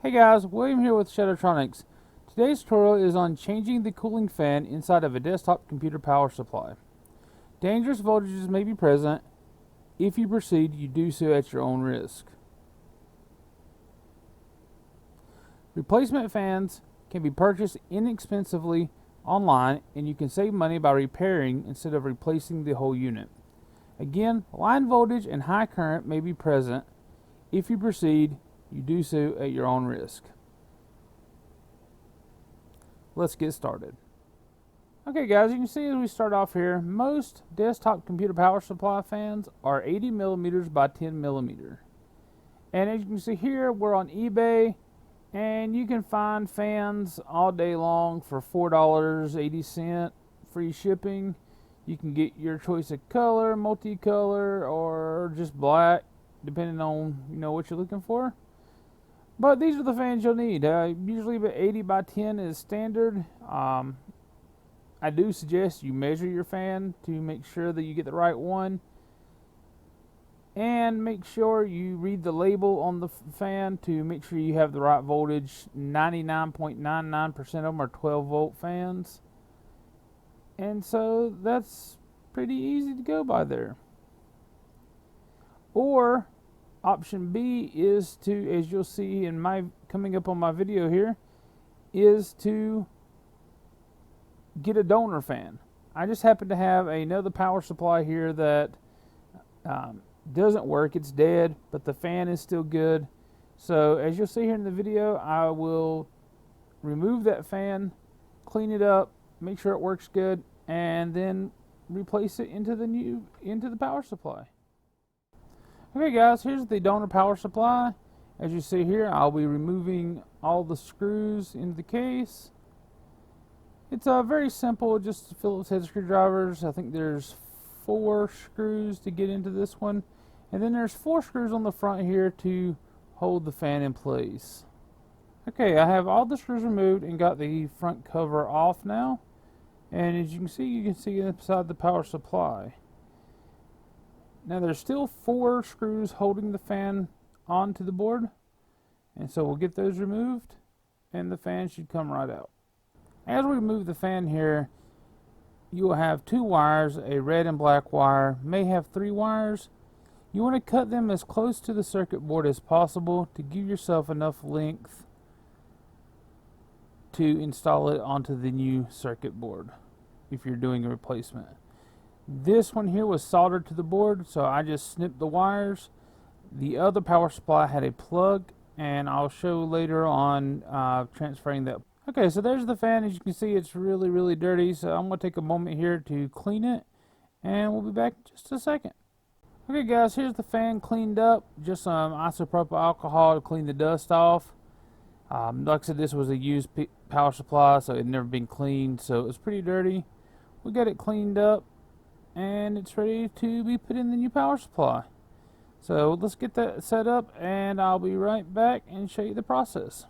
Hey guys, William here with Shadowtronics. Today's tutorial is on changing the cooling fan inside of a desktop computer power supply. Dangerous voltages may be present. If you proceed, you do so at your own risk. Replacement fans can be purchased inexpensively online, and you can save money by repairing instead of replacing the whole unit. Again, line voltage and high current may be present. If you proceed, you do so at your own risk. Let's get started. Okay guys, you can see as we start off here, most desktop computer power supply fans are 80 millimeters by 10 millimeter. And as you can see here, we're on eBay, and you can find fans all day long for $4.80, free shipping. You can get your choice of color, multicolor, or just black, depending on what you're looking for. But these are the fans you'll need. Usually about 80 by 10 is standard. I do suggest you measure your fan to make sure that you get the right one. And make sure you read the label on the fan to make sure you have the right voltage. 99.99% of them are 12 volt fans. And so that's pretty easy to go by there. Or option B is to, as you'll see in my coming up on my video here, is to get a donor fan. I just happen to have another power supply here that doesn't work. It's dead, but the fan is still good. So as you'll see here in the video, I will remove that fan, clean it up, make sure it works good, and then replace it into the power supply. Okay guys, here's the donor power supply. As you see here, I'll be removing all the screws into the case. It's very simple, just Phillips head screwdrivers. I think there's 4 screws to get into this one. And then there's 4 screws on the front here to hold the fan in place. Okay, I have all the screws removed and got the front cover off now. And as you can see inside the power supply. Now there's still 4 screws holding the fan onto the board, and so we'll get those removed and the fan should come right out. As we remove the fan here, you will have 2 wires, a red and black wire, may have 3 wires. You want to cut them as close to the circuit board as possible to give yourself enough length to install it onto the new circuit board if you're doing a replacement. This one here was soldered to the board, so I just snipped the wires. The other power supply had a plug, and I'll show later on transferring that. Okay, so there's the fan. As you can see, it's really dirty, so I'm going to take a moment here to clean it, and we'll be back in just a second. Okay guys, here's the fan cleaned up. Just some isopropyl alcohol to clean the dust off. Like I said, this was a used power supply, so it had never been cleaned, so it was pretty dirty. We got it cleaned up, and it's ready to be put in the new power supply. So let's get that set up, and I'll be right back and show you the process.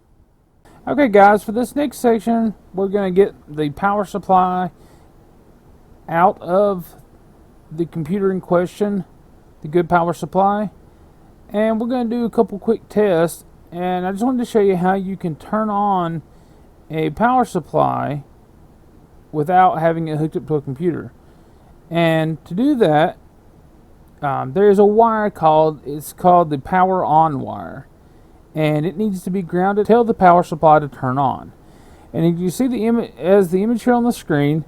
Okay guys, for this next section, we're going to get the power supply out of the computer in question, the good power supply, and we're going to do a couple quick tests. And I just wanted to show you how you can turn on a power supply without having it hooked up to a computer. And to do that, there's a wire called the power on wire, and it needs to be grounded to tell the power supply to turn on. And if you see the image here on the screen,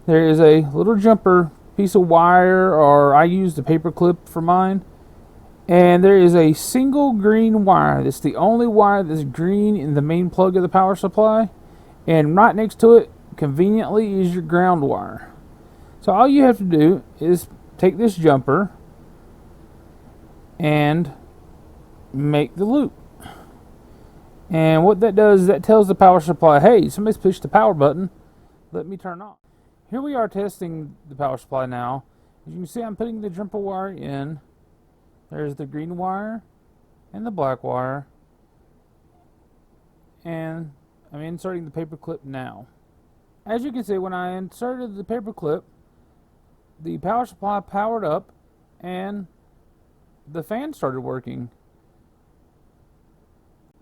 there is a little jumper piece of wire, or I used a paper clip for mine, and there is a single green wire. That's the only wire that's green in the main plug of the power supply, and right next to it conveniently is your ground wire. So all you have to do is take this jumper and make the loop. And what that does is that tells the power supply, hey, somebody's pushed the power button, let me turn on. Here we are testing the power supply now. As you can see, I'm putting the jumper wire in. There's the green wire and the black wire. And I'm inserting the paper clip now. As you can see, when I inserted the paper clip, the power supply powered up and the fan started working.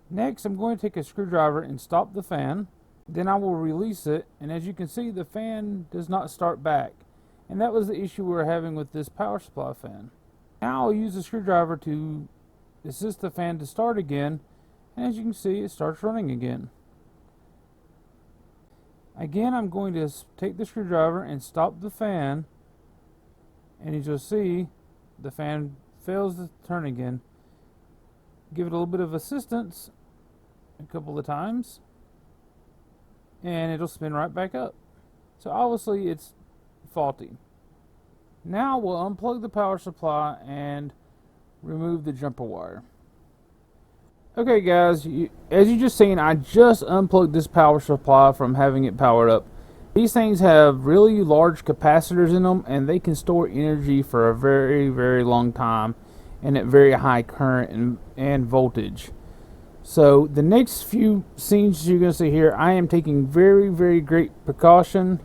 Next, I'm going to take a screwdriver and stop the fan. Then I will release it, and as you can see, the fan does not start back. And that was the issue we were having with this power supply fan. Now I'll use the screwdriver to assist the fan to start again, and as you can see, it starts running again. Again, I'm going to take the screwdriver and stop the fan, and as you'll see, the fan fails to turn again. Give it a little bit of assistance a couple of times, and it'll spin right back up. So obviously it's faulty. Now we'll unplug the power supply and remove the jumper wire. Okay guys, as you just seen, I just unplugged this power supply from having it powered up. These things have really large capacitors in them, and they can store energy for a very, very long time and at very high current and voltage. So the next few scenes you're going to see here, I am taking very, very great precaution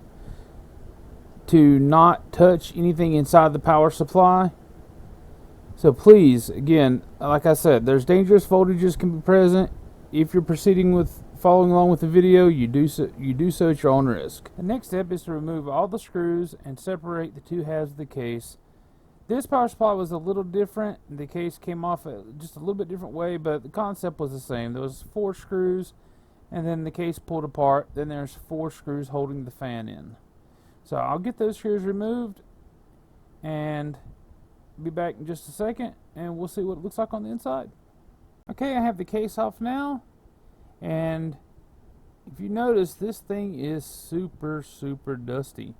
to not touch anything inside the power supply. So please, again, like I said, there's dangerous voltages can be present. If you're proceeding with following along with the video, you do so at your own risk. The next step is to remove all the screws and separate the two halves of the case. This power supply was a little different. The case came off just a little bit different way, but the concept was the same. There was 4 screws, and then the case pulled apart. Then there's 4 screws holding the fan in. So I'll get those screws removed and be back in just a second, and we'll see what it looks like on the inside. Okay, I have the case off now, and if you notice, this thing is super, super dusty.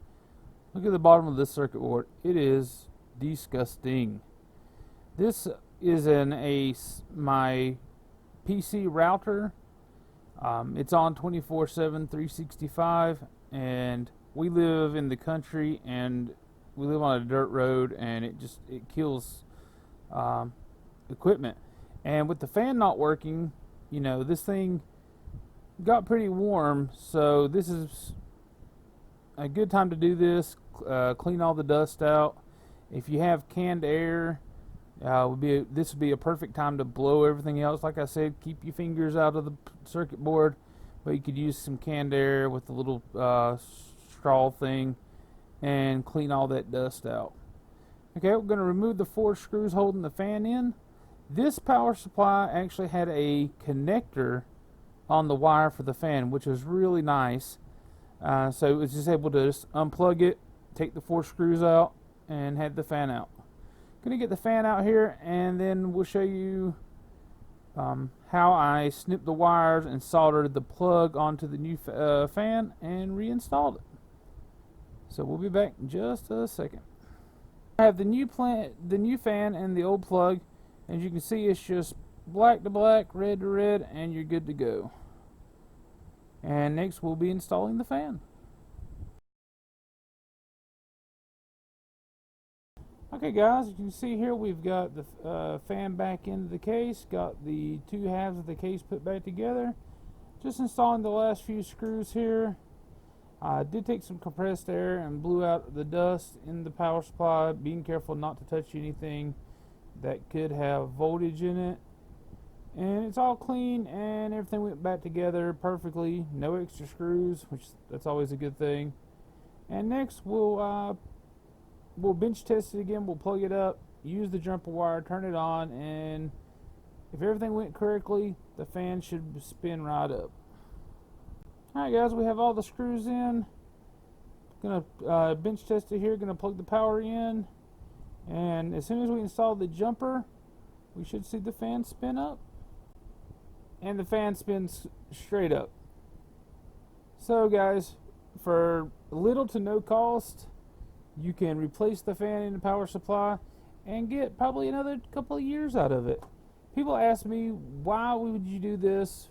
Look at the bottom of this circuit board. It is disgusting. This is my PC router. It's on 24/7, 365, and we live in the country, and we live on a dirt road, and it kills equipment. And with the fan not working, you know, this thing got pretty warm, so this is a good time to do this. Clean all the dust out. If you have canned air, this would be a perfect time to blow everything else. Like I said, keep your fingers out of the circuit board, but you could use some canned air with a little straw thing and clean all that dust out. Okay, we're going to remove the 4 screws holding the fan in. This power supply actually had a connector on the wire for the fan, which was really nice. So it was just able to just unplug it, take the 4 screws out, and had the fan out. Gonna get the fan out here, and then we'll show you how I snipped the wires and soldered the plug onto the new fan and reinstalled it. So we'll be back in just a second. I have the new fan and the old plug. As you can see, it's just black to black, red to red, and you're good to go. And next we'll be installing the fan. Okay guys, you can see here we've got the fan back into the case, got the 2 halves of the case put back together. Just installing the last few screws here. I did take some compressed air and blew out the dust in the power supply, being careful not to touch anything that could have voltage in it. And it's all clean, and everything went back together perfectly. No extra screws, which that's always a good thing. And next we'll bench test it again. We'll plug it up, use the jumper wire, turn it on, and if everything went correctly, the fan should spin right up. Alright guys, we have all the screws in. Gonna bench test it here, gonna plug the power in, and as soon as we install the jumper, we should see the fan spin up. And the fan spins straight up. So guys, for little to no cost, you can replace the fan in the power supply and get probably another couple of years out of it. People ask me, why would you do this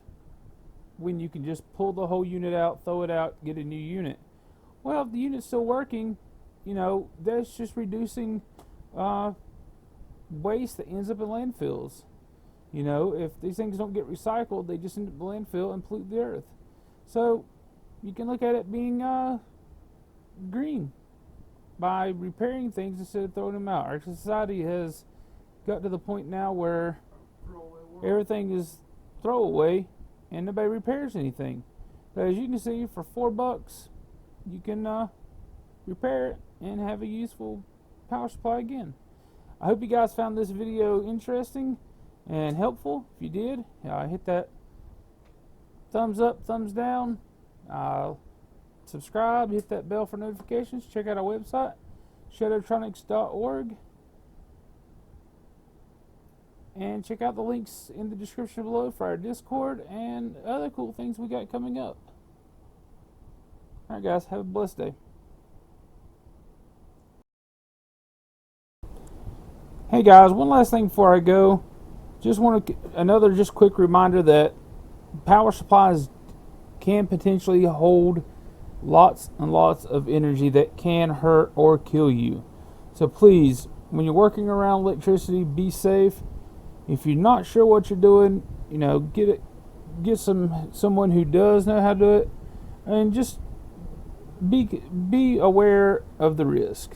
when you can just pull the whole unit out, throw it out, get a new unit? Well, if the unit's still working, you know, that's just reducing waste that ends up in landfills. You know, if these things don't get recycled, they just end up in landfill and pollute the earth. So you can look at it being green by repairing things instead of throwing them out. Our society has got to the point now where everything is throwaway and nobody repairs anything. But as you can see, for $4 you can repair it and have a useful power supply again. I hope you guys found this video interesting and helpful. If you did, hit that thumbs up, thumbs down, subscribe, hit that bell for notifications. Check out our website, shadowtronics.org, and check out the links in the description below for our Discord and other cool things we got coming up. Alright guys, have a blessed day. Hey guys, one last thing before I go. Just want to another quick reminder that power supplies can potentially hold lots and lots of energy that can hurt or kill you. So please, when you're working around electricity, be safe. If you're not sure what you're doing, get someone who does know how to do it, and just be aware of the risk.